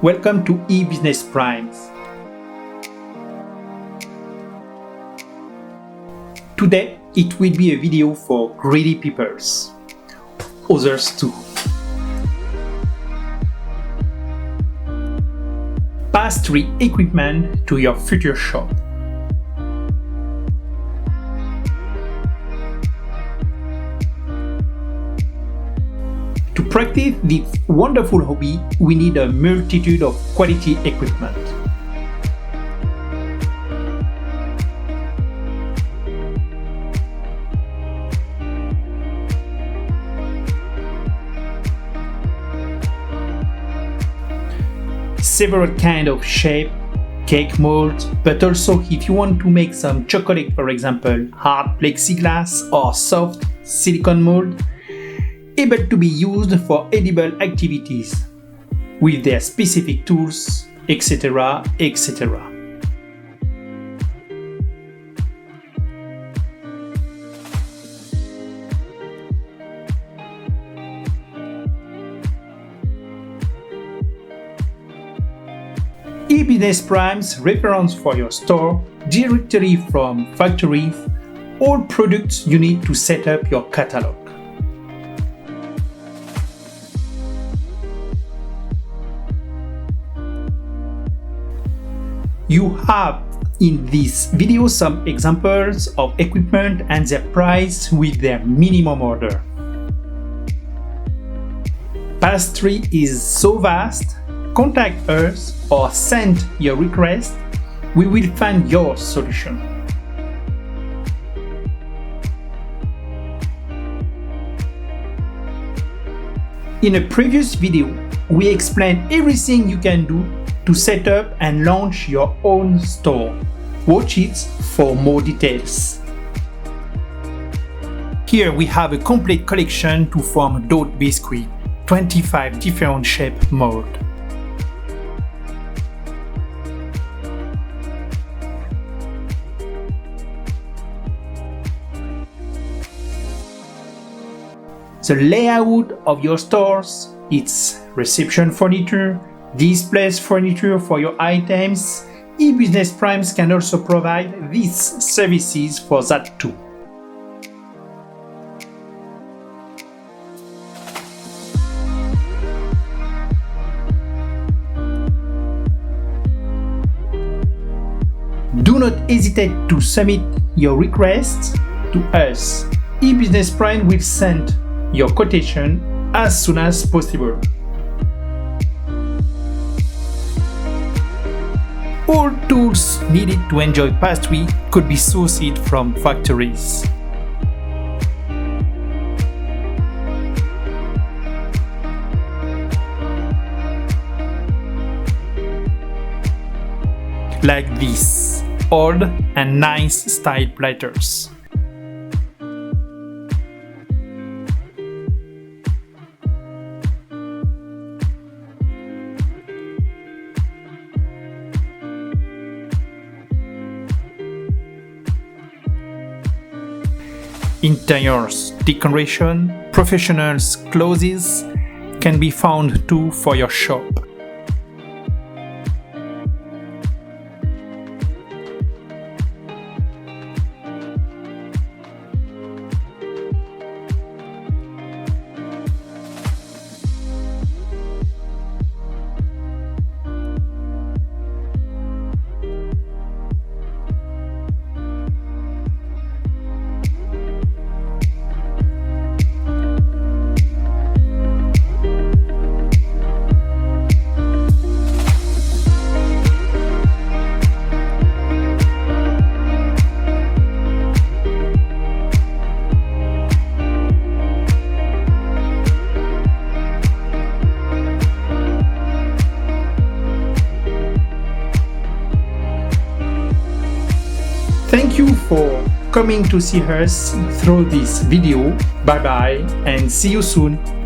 Welcome to e-Business Primes. Today, it will be a video for greedy peoples. Others too. Pastry equipment to your future shop. To practice this wonderful hobby, we need a multitude of quality equipment. Several kinds of shape, cake molds, but also if you want to make some chocolate, for example, hard plexiglass or soft silicone mold, able to be used for edible activities with their specific tools, etc., etc. e-Business Primes reference for your store directly from factories, all products you need to set up your catalog. You have in this video some examples of equipment and their price with their minimum order. Pastry is so vast, contact us or send your request, we will find your solution. In a previous video, we explained everything you can do to set up and launch your own store. Watch it for more details. Here we have a complete collection to form dough biscuit, 25 different shape mold. The layout of your stores, its reception furniture, displays furniture for your items. e-Business Primes can also provide these services for that too. Do not hesitate to submit your requests to us. e-Business Prime will send your quotation as soon as possible. All tools needed to enjoy pastry could be sourced from factories. Like these old and nice style platters. Interiors decoration, professionals' clothes can be found too for your shop. Thank you for coming to see us through this video. Bye bye and see you soon.